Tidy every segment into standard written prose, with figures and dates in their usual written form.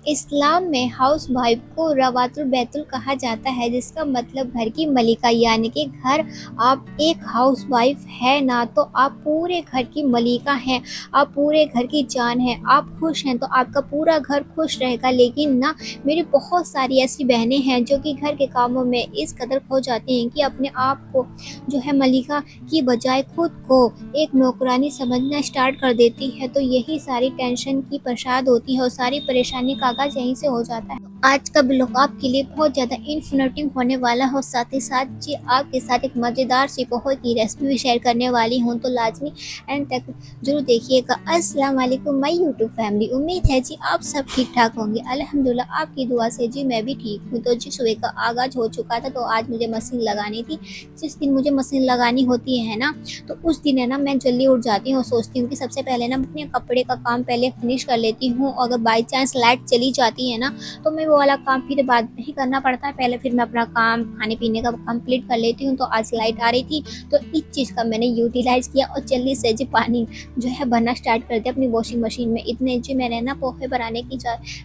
इस्लाम में house wife को रवातुल बैतुल कहा जाता है, जिसका मतलब घर की मलिका, यानी कि घर आप एक हाउस वाइफ है ना तो आप पूरे घर की मलिका हैं, आप पूरे घर की जान हैं। आप खुश हैं तो आपका पूरा घर खुश रहेगा। लेकिन ना, मेरी बहुत सारी ऐसी बहनें हैं जो कि घर के कामों में इस कदर खो जाती हैं कि अपने आप को जो है मलिका की बजाय खुद को एक नौकरानी समझना स्टार्ट कर देती है। तो यही सारी टेंशन की प्रसाद होती है और सारी परेशानी का आगाज यहीं से हो जाता है। आज का ब्लॉग आपके लिए बहुत ज़्यादा इन्फॉर्मेटिव होने वाला है और साथ ही साथ जी आपके साथ एक मज़ेदार सी पोहे की रेसिपी भी शेयर करने वाली हूँ, तो लाजमी एंड तक जरूर देखिएगा। अस्सलाम वालेकुम माय यूट्यूब फैमिली, उम्मीद है जी आप सब ठीक ठाक होंगे। अल्हम्दुलिल्लाह आपकी दुआ से जी मैं भी ठीक हूँ। तो जी सुबह का आगाज हो चुका था, तो आज मुझे मशीन लगानी थी। जिस दिन मुझे मशीन लगानी होती है ना, तो उस दिन है ना मैं जल्दी उठ जाती हूँ और सोचती हूँ कि सबसे पहले ना अपने कपड़े का काम पहले फिनिश कर लेती हूँ। अगर बाई चांस लाइट चली जाती है ना, तो मैं वो वाला काम फिर बाद में ही करना पड़ता है। पहले फिर मैं अपना काम खाने पीने का कंप्लीट कर लेती हूँ। तो आज लाइट आ रही थी, तो इस चीज़ का मैंने यूटिलाइज किया और जल्दी से जी पानी जो है भरना स्टार्ट कर दिया अपनी वॉशिंग मशीन में। इतने जी मैंने ना पोहे बनाने की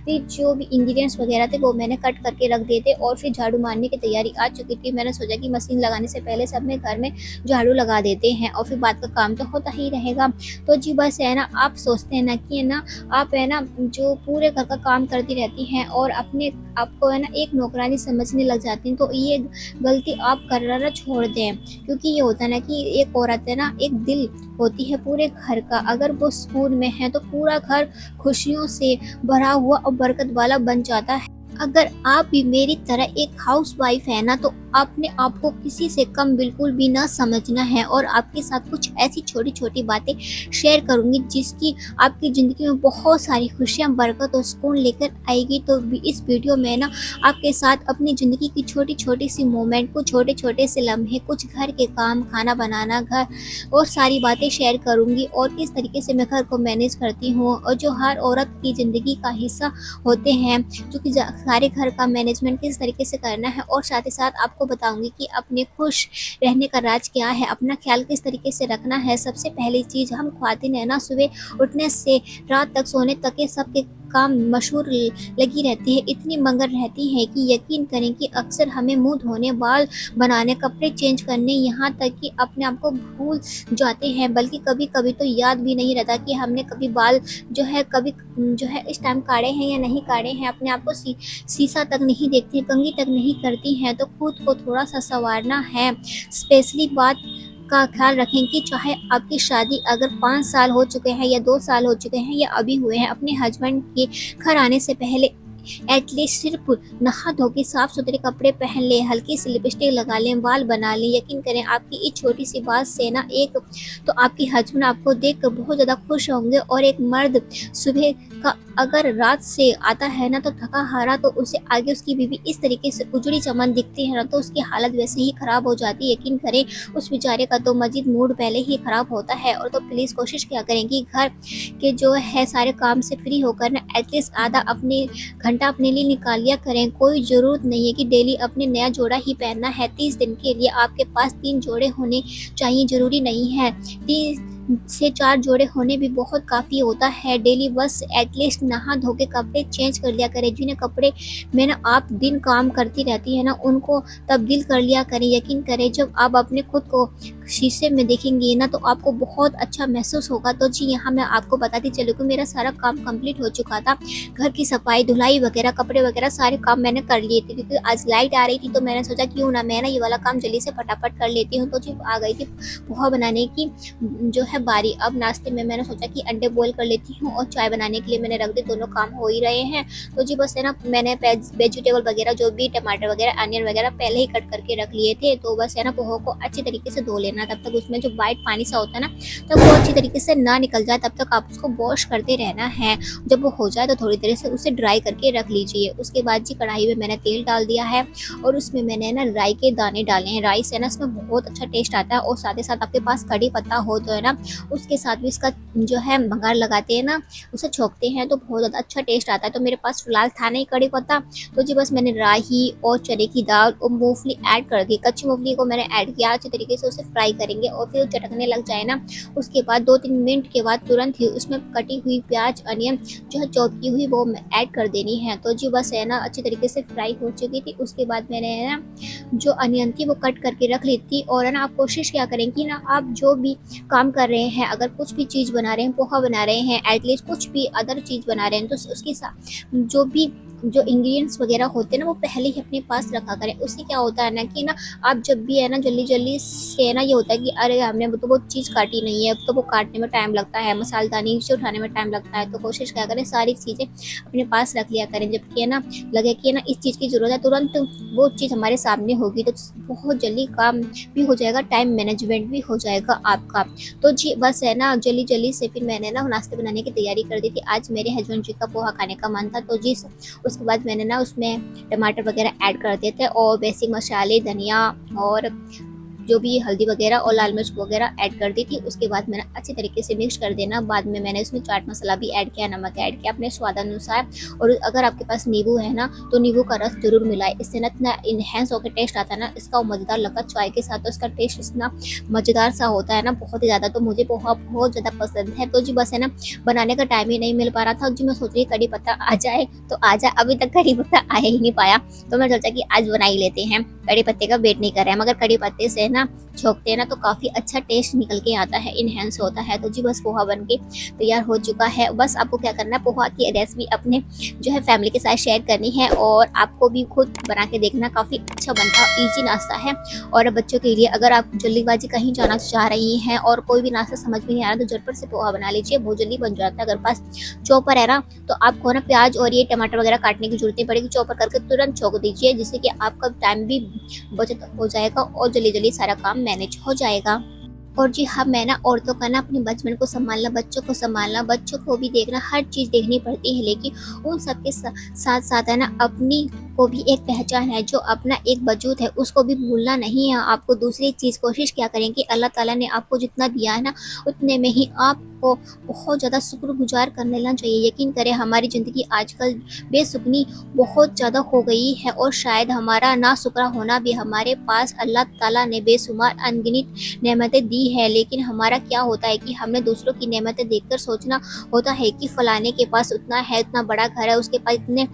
फिर जो भी इंग्रेडिएंट्स वगैरह थे वो मैंने कट करके रख दिए थे और फिर झाड़ू मारने की तैयारी आ चुकी थी। मैंने सोचा कि मशीन लगाने से पहले सब में घर में झाड़ू लगा देते हैं और फिर बाद का काम तो होता ही रहेगा। तो जी बस है ना, आप सोचते हैं ना कि है ना, आप है ना जो पूरे घर का काम करती रहती हैं और अपने आपको है ना एक नौकरानी समझने लग जाती हैं, तो ये गलती आप करना छोड़ दें। क्योंकि ये होता है ना कि एक औरत है ना, एक दिल होती है पूरे घर का। अगर वो सुकून में है तो पूरा घर खुशियों से भरा हुआ और बरकत वाला बन जाता है। अगर आप भी मेरी तरह एक हाउस वाइफ है ना, तो आपने आपको किसी से कम बिल्कुल भी ना समझना है और आपके साथ कुछ ऐसी छोटी छोटी बातें शेयर करूंगी जिसकी आपकी ज़िंदगी में बहुत सारी खुशियां, बरकत और सुकून लेकर आएगी। तो इस वीडियो में ना आपके साथ अपनी ज़िंदगी की छोटी छोटी सी मोमेंट, कुछ छोटे छोटे से लम्हे, कुछ घर के काम, खाना बनाना, घर और सारी बातें शेयर करूंगी और किस तरीके से मैं घर को मैनेज करती हूँ और जो हर औरत की ज़िंदगी का हिस्सा होते हैं, जो कि सारे घर का मैनेजमेंट किस तरीके से करना है। और साथ ही साथ आपको बताऊंगी कि अपने खुश रहने का राज क्या है, अपना ख्याल किस तरीके से रखना है। सबसे पहली चीज़, हम ख्वातीन है ना, सुबह उठने से रात तक सोने तक के सबके काम मशहूर लगी रहती है, इतनी मगन रहती है कि यकीन करें कि अक्सर हमें मुंह धोने, बाल बनाने, कपड़े चेंज करने, यहाँ तक कि अपने आप को भूल जाते हैं। बल्कि कभी कभी तो याद भी नहीं रहता कि हमने कभी बाल जो है कभी जो है इस टाइम काढ़े हैं या नहीं काढ़े हैं। अपने आप को शीशा तक नहीं देखती, कंघी तक नहीं करती हैं। तो खुद को थोड़ा सा संवारना है। स्पेशली बात का ख्याल रखें कि चाहे आपकी शादी अगर 5 साल हो चुके हैं या 2 साल हो चुके हैं या अभी हुए हैं, अपने हस्बैंड के घर आने से पहले एटलीस्ट सिर्फ नहा धो के साफ सुथरे कपड़े पहन ले, हल्की सी लिपस्टिक लगा लें, बाल बना लें। यकीन करें आपकी इस छोटी सी बात से ना एक तो आपके हस्बैंड आपको देखकर बहुत ज़्यादा खुश होंगे। और एक मर्द सुबह का अगर रात से आता है ना, तो थका हारा, तो उसे आगे उसकी बीवी इस तरीके से उजड़ी चमन दिखती है ना, तो उसकी हालत वैसे ही खराब हो जाती है। यकीन करें उस बेचारे का तो मजीद मूड पहले ही खराब होता है। और तो प्लीज़ कोशिश क्या करें कि घर के जो है सारे काम से फ्री होकर ना एटलीस्ट आधा अपने घंटा अपने लिए निकाल लिया करें। कोई ज़रूरत नहीं है कि डेली अपने नया जोड़ा ही पहनना है। 30 दिन के लिए आपके पास 3 जोड़े होने चाहिए, ज़रूरी नहीं है 3 से 4 जोड़े होने भी बहुत काफ़ी होता है डेली। बस एटलीस्ट नहा धो के कपड़े चेंज कर लिया करें। जिन्हें कपड़े में ना आप दिन काम करती रहती है ना, उनको तब्दील कर लिया करें। यकीन करें जब आप अपने खुद को शीशे में देखेंगे ना, तो आपको बहुत अच्छा महसूस होगा। तो जी यहाँ मैं आपको बताती चलूँ कि मेरा सारा काम कंप्लीट हो चुका था। घर की सफाई, धुलाई वगैरह, कपड़े वगैरह सारे काम मैंने कर लिए थे, क्योंकि आज लाइट आ रही थी तो मैंने सोचा क्यों ना मैं ना ये वाला काम जल्दी से फटाफट कर लेती हूँ। तो जी आ गई थी पोहा बनाने की जो है बारी। अब नाश्ते में मैंने सोचा कि अंडे बॉईल कर लेती हूँ और चाय बनाने के लिए मैंने रख दी, दोनों काम हो ही रहे हैं। तो जी बस है ना, मैंने वेजिटेबल वगैरह जो भी टमाटर वगैरह, अनियन वगैरह पहले ही कट करके रख लिए थे। तो बस है ना, पोहा को अच्छी तरीके से धो लेना, तब तक उसमें जो वाइट पानी सा होता है ना, तब वो अच्छी तरीके से ना निकल जाए, तब तक आप उसको वॉश करते रहना है। जब वो हो जाए तो थोड़ी देर से उसे ड्राई करके रख लीजिए। उसके बाद जी कढ़ाई में मैंने तेल डाल दिया है और उसमें मैंने ना राई के दाने डाले हैं। राई से ना इसमें बहुत अच्छा टेस्ट आता है। और साथ ही साथ आपके पास कड़ी पत्ता हो तो है ना, उसके साथ भी इसका जो है बघार लगाते हैं ना, उसे छोंकते हैं तो बहुत ज़्यादा अच्छा टेस्ट आता है। तो मेरे पास फिलहाल था नहीं कड़ी पत्ता, तो जी बस मैंने राही और चने की दाल और मूंगफली ऐड कर दी। कच्ची मूंगफली को मैंने ऐड किया, अच्छे तरीके से उसे फ्राई करेंगे और फिर चटकने लग जाए ना, उसके बाद 2-3 मिनट के बाद तुरंत ही उसमें कटी हुई प्याज, अनियन जो है चॉप की हुई, वो ऐड कर देनी है। तो जी बस है ना अच्छी तरीके से फ्राई हो चुकी थी। उसके बाद मैंने है ना जो अनियन थी वो कट करके रख ली थी। और है ना आप कोशिश क्या करें कि ना आप जो भी काम कर रहे हैं, अगर कुछ भी चीज़ बना रहे हैं, पोहा बना रहे हैं, एटलीस्ट कुछ भी अदर चीज़ बना रहे हैं, तो उसके साथ जो इंग्रेडिएंट्स वगैरह होते हैं ना वो पहले ही अपने पास रखा करें। उससे क्या होता है ना कि ना आप जब भी है ना जल्दी जल्दी से ना ये होता है कि अरे हमने तो वो चीज़ काटी नहीं है, तो वो काटने में टाइम लगता है, मसालेदानी नीचे उठाने में टाइम लगता है। तो कोशिश क्या करें सारी चीज़ें अपने पास रख लिया करें, जबकि है ना लगे कि है ना इस चीज़ की ज़रूरत है, तुरंत वो चीज़ हमारे सामने होगी तो बहुत जल्दी काम भी हो जाएगा, टाइम मैनेजमेंट भी हो जाएगा आपका। तो जी बस है ना जल्दी जल्दी से फिर मैंने ना नाश्ते बनाने की तैयारी कर दी थी। आज मेरे हस्बैंड जी का पोहा खाने का मन था, तो जी उसके बाद मैंने ना उसमें टमाटर वगैरह ऐड कर दिए थे और बेसिक मसाले, धनिया और जो भी हल्दी वगैरह और लाल मिर्च वगैरह ऐड कर दी थी। उसके बाद मैंने अच्छी तरीके से मिक्स कर देना। बाद में मैंने उसमें चाट मसाला भी ऐड किया, नमक ऐड किया अपने स्वाद अनुसार। और अगर आपके पास नींबू है ना तो नींबू का रस जरूर मिलाए, इससे ना इतना इन्हेंस होकर टेस्ट आता है ना, इसका मज़ेदार लगता है चाय के साथ। तो इसका टेस्ट इतना मज़ेदार सा होता है ना बहुत ही ज़्यादा। तो मुझे पोहा बहुत ज़्यादा पसंद है। तो जी बस है ना बनाने का टाइम ही नहीं मिल पा रहा था। जी मैं सोच रही कड़ी पत्ता आ जाए तो आ जाए, अभी तक कड़ी पत्ता आया ही नहीं पाया। तो मैं सोचा कि आज बना ही लेते हैं, कड़ी पत्ते का वेट नहीं कर रहे हैं। मगर कड़ी पत्ते से ना छोंकते हैं ना तो काफ़ी अच्छा टेस्ट निकल के आता है, इन्हेंस होता है। तो जी बस पोहा बन के तैयार हो चुका है। बस आपको क्या करना है, पोहा की रेसिपी अपने जो है फैमिली के साथ शेयर करनी है और आपको भी खुद बना के देखना, काफ़ी अच्छा बनता है, ईजी नाश्ता है। और बच्चों के लिए अगर आप जल्दीबाजी कहीं जाना चाह रही हैं और कोई भी नाश्ता समझ में नहीं आ रहा तो झटपट से पोहा बना लीजिए, बहुत जल्दी बन जाता है। अगर पास चॉपर है ना तो आपको ना प्याज और ये टमाटर वगैरह काटने की जरूरत नहीं पड़ेगी, चॉपर करके तुरंत छोक दीजिए, जिससे कि आपका टाइम भी बचत हो जाएगा और जल्दी जल्दी सारा काम मैनेज हो जाएगा। और जी हाँ, मैं ना औरतों का ना अपने बचपन को संभालना, बच्चों को संभालना, बच्चों को भी देखना, हर चीज़ देखनी पड़ती है, लेकिन उन सबके साथ साथ है ना अपनी को भी एक पहचान है, जो अपना एक वजूद है उसको भी भूलना नहीं है आपको। दूसरी चीज़ कोशिश क्या करें कि अल्लाह ताला ने आपको जितना दिया है ना उतने में ही आपको बहुत ज़्यादा शुक्रगुजार करने लग चाहिए। यकीन करें हमारी ज़िंदगी आजकल बेसुकनी बहुत ज़्यादा हो गई है और शायद हमारा ना शुक्र होना भी, हमारे पास अल्लाह ताला ने बेशुमार अनगिनत नेमतें दी है, लेकिन हमारा क्या होता है कि हमने दूसरों की नेमतें देखकर सोचना होता है कि फलाने के पास उतना है, इतना बड़ा घर है, उसके पास इतने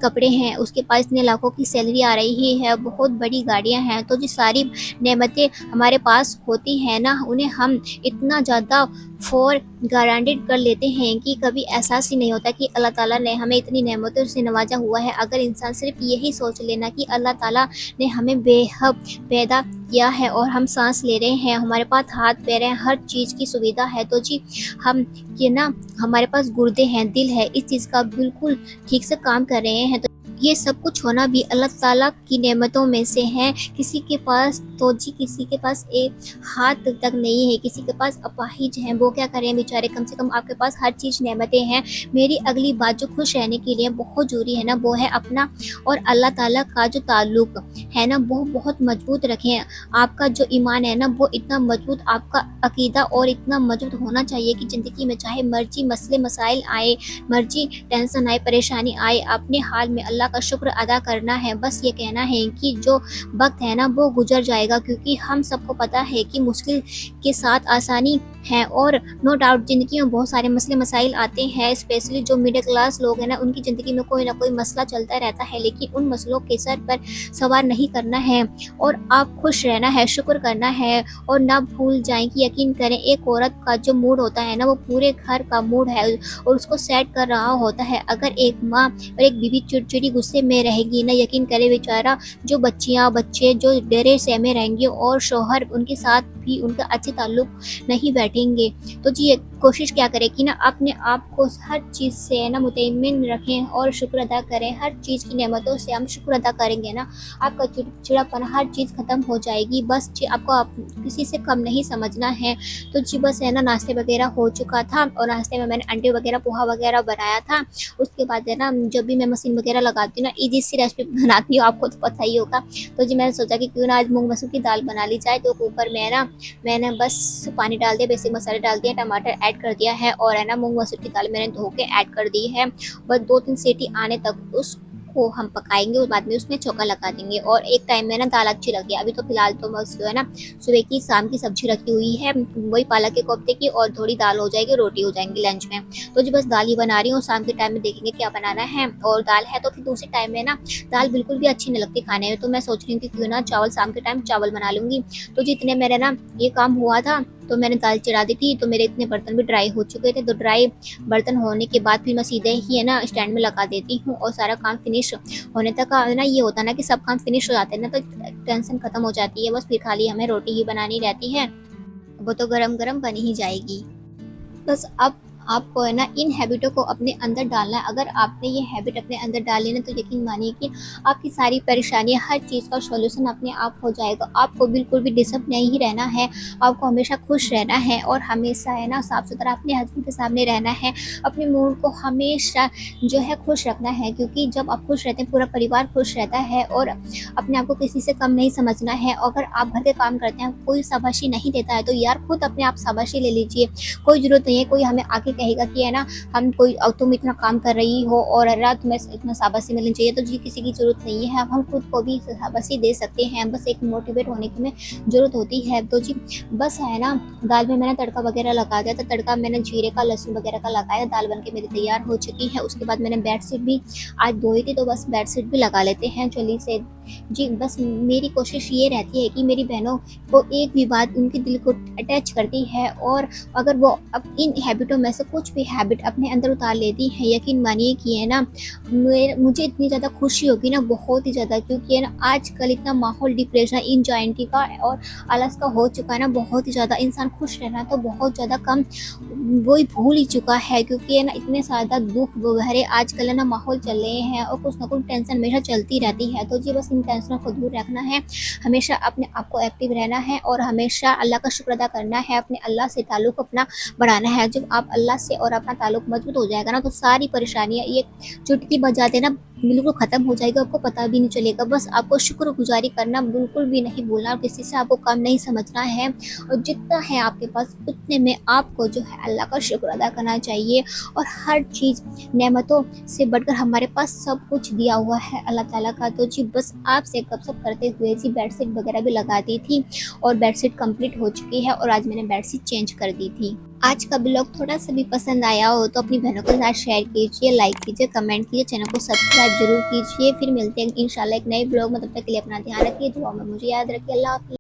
कपड़े हैं, उसके पास इतने लाखों की सैलरी आ रही है, बहुत बड़ी गाड़ियां हैं। तो जो सारी नेमतें हमारे पास होती हैं ना उन्हें हम इतना ज़्यादा फॉर गारंटेड कर लेते हैं कि कभी एहसास ही नहीं होता कि अल्लाह ताला ने हमें इतनी नेमतों से नवाजा हुआ है। अगर इंसान सिर्फ यही सोच लेना कि अल्लाह ताला ने हमें बेहद पैदा किया है और हम सांस ले रहे हैं, हमारे पास हाथ पैर हैं, हर चीज़ की सुविधा है, तो जी हम ये ना हमारे पास गुर्दे हैं, दिल है, इस चीज़ का बिल्कुल ठीक से काम कर रहे हैं, तो ये सब कुछ होना भी अल्लाह ताला की नेमतों में से है। किसी के पास तो जी किसी के पास एक हाथ तक नहीं है, किसी के पास अपाहिज हैं, वो क्या करें बेचारे, कम से कम आपके पास हर चीज़ नेमतें हैं। मेरी अगली बात जो खुश रहने के लिए बहुत ज़रूरी है ना वो है अपना और अल्लाह ताला का जो ताल्लुक़ है ना वो बहुत मजबूत रखें। आपका जो ईमान है ना वो इतना मजबूत, आपका अकीदा और इतना मजबूत होना चाहिए कि ज़िंदगी में चाहे मर्जी मसले मसाइल आए, मर्जी टेंशन आए, परेशानी आए, अपने हाल में अल्लाह का शुक्र अदा करना है। बस ये कहना है कि जो वक्त है ना वो गुजर जाएगा, क्योंकि हम सबको पता है कि मुश्किल के साथ आसानी है और नो डाउट ज़िंदगी में बहुत सारे मसले मसाइल आते हैं। स्पेशली जो मिडिल क्लास लोग हैं ना उनकी ज़िंदगी में कोई ना कोई मसला चलता रहता है, लेकिन उन मसलों के सर पर सवार नहीं करना है और आप खुश रहना है, शुक्र करना है और ना भूल जाएं कि यकीन करें एक औरत का जो मूड होता है ना वो पूरे घर का मूड है और उसको सेट कर रहा होता है। अगर एक माँ और एक बीवी चिड़चिड़ी गुस्से में रहेगी ना, यकीन करें बेचारा जो बच्चियाँ बच्चे जो डेरे सहमे रहेंगे और शौहर उनके साथ भी उनका अच्छे ताल्लुक नहीं बैठेंगे। तो जी कोशिश क्या करें कि ना अपने आप को हर चीज़ से ना मुतमिन रखें और शुक्र अदा करें। हर चीज़ की नेमतों से हम शुक्र अदा करेंगे ना आपका चिड़चिड़ापन हर चीज़ खत्म हो जाएगी। बस जी आपको किसी से कम नहीं समझना है। तो जी बस है ना नाश्ते वगैरह हो चुका था और नाश्ते में मैंने अंडे वगैरह पोहा वगैरह बनाया था। उसके बाद है ना जब भी मैं मशीन वगैरह लगाती हूँ ना ईजी सी रेसिपी बनाती हूँ, आपको तो पता ही होगा। तो जी मैंने सोचा कि क्यों ना आज मूंग मसूर की दाल बना ली जाए। तो कुकर में है ना मैंने बस पानी डाल दिया, बेसिक मसाले डाल दिए, टमाटर ऐड कर दिया है और है ना मूँग मसूर की दाल मैंने धो के ऐड कर दी है। बस 2-3 सीटी आने तक उसको हम पकाएँगे और बाद में उसमें छौंका लगा देंगे। और एक टाइम में ना दाल अच्छी लगी है। अभी तो फ़िलहाल तो बस जो है ना सुबह की शाम की सब्ज़ी रखी हुई है, वही पालक के कोफ्ते की, और थोड़ी दाल हो जाएगी, रोटी हो जाएँगी लंच में। तो जी बस दाल ही बना रही हूँ, शाम के टाइम में देखेंगे क्या बनाना है। और दाल है तो फिर दूसरे टाइम में ना दाल बिल्कुल भी अच्छी नहीं लगती खाने में, तो मैं सोच रही थी क्यों ना चावल शाम के टाइम चावल बना लूँगी। तो जितने मेरे ना ये काम हुआ था, तो मैंने दाल चढ़ा दी थी, तो मेरे इतने बर्तन भी ड्राई हो चुके थे। तो ड्राई बर्तन होने के बाद फिर मैं सीधे ही है ना स्टैंड में लगा देती हूँ और सारा काम फिनिश होने तक है ना ये होता है ना कि सब काम फिनिश हो जाते हैं ना, तो टेंशन खत्म हो जाती है। बस फिर खाली हमें रोटी ही बनानी रहती है, वो तो गरम-गरम बन ही जाएगी। बस अब आपको है ना इन हैबिटों को अपने अंदर डालना है। अगर आपने ये हैबिट अपने अंदर डाली ना, तो यकीन मानिए कि आपकी सारी परेशानियाँ, हर चीज़ का सॉल्यूशन अपने आप हो जाएगा। आपको बिल्कुल भी डिस्टर्ब नहीं रहना है, आपको हमेशा खुश रहना है और हमेशा है ना साफ-सुथरा अपने हस्बैंड के सामने रहना है। अपने मूड को हमेशा जो है खुश रखना है, क्योंकि जब आप खुश रहते हैं, पूरा परिवार खुश रहता है। और अपने आप को किसी से कम नहीं समझना है। अगर आप घर के काम करते हैं, कोई शाबाशी नहीं देता है, तो यार खुद अपने आप शाबाशी ले लीजिए। कोई ज़रूरत नहीं है कोई हमें आके कहेगा कि है ना हम कोई तुम इतना काम कर रही हो और है ना तुम्हें इतना शाबाशी मिलनी चाहिए, तो जी किसी की ज़रूरत नहीं है। अब हम खुद को भी शाबाशी दे सकते हैं, बस एक मोटिवेट होने की में ज़रूरत होती है। तो जी बस है ना दाल में मैंने तड़का वगैरह लगा दिया, तो तड़का मैंने जीरे का, लहसुन वगैरह का लगाया। दाल बन के मेरी तैयार हो चुकी है। उसके बाद मैंने बेडशीट भी आज धोई थी, तो बस बेडशीट भी लगा लेते हैं जल्दी से। जी बस मेरी कोशिश ये रहती है कि मेरी बहनों को एक भी बात उनके दिल को अटैच करती है, और अगर वो अब इन हैबिटों में से कुछ भी हैबिट अपने अंदर उतार लेती हैं, यकीन मानिए कि है ना मुझे इतनी ज़्यादा खुशी होगी ना, बहुत ही ज़्यादा। क्योंकि है ना आजकल इतना माहौल डिप्रेशन, एंग्जायटी का और आलस का हो चुका है ना, बहुत ही ज़्यादा। इंसान खुश रहना तो बहुत ज़्यादा कम वही भूल ही चुका है, क्योंकि है ना इतने ज़्यादा दुख भरे आजकल है ना माहौल चल रहे हैं, और कुछ ना कुछ टेंशन हमेशा चलती रहती है। तो जी बस इन टेंशनों को दूर रखना है, हमेशा अपने आप को एक्टिव रहना है और हमेशा अल्लाह का शुक्र अदा करना है, अपने अल्लाह से ताल्लुक़ अपना बढ़ाना है। जब आप अल्लाह से और अपना ताल्लुक़ मजबूत हो जाएगा ना, तो सारी परेशानियाँ ये चुटकी बजाते ना बिल्कुल ख़त्म हो जाएगा, आपको पता भी नहीं चलेगा। बस आपको शुक्रगुज़ारी करना बिल्कुल भी नहीं भूलना, और किसी से आपको कम नहीं समझना है। और जितना है आपके पास उतने में आपको जो है अल्लाह का शुक्र अदा करना चाहिए। और हर चीज़ नेमतों से बढ़कर हमारे पास सब कुछ दिया हुआ है अल्लाह ताला का। तो जी बस आपसे गपशप करते हुए जी बेडशीट वगैरह भी लगा दी थी, और बेडशीट कंप्लीट हो चुकी है, और आज मैंने बेडशीट चेंज कर दी थी। आज का ब्लॉग थोड़ा सा भी पसंद आया हो तो अपनी बहनों के साथ शेयर कीजिए, लाइक कीजिए, कमेंट कीजिए, चैनल को सब्सक्राइब जरूर कीजिए। फिर मिलते हैं इंशाल्लाह एक नए ब्लॉग में, तब तक के लिए अपना ध्यान रखिए, दुआ में मुझे याद रखिए। अल्लाह हाफ़िज़।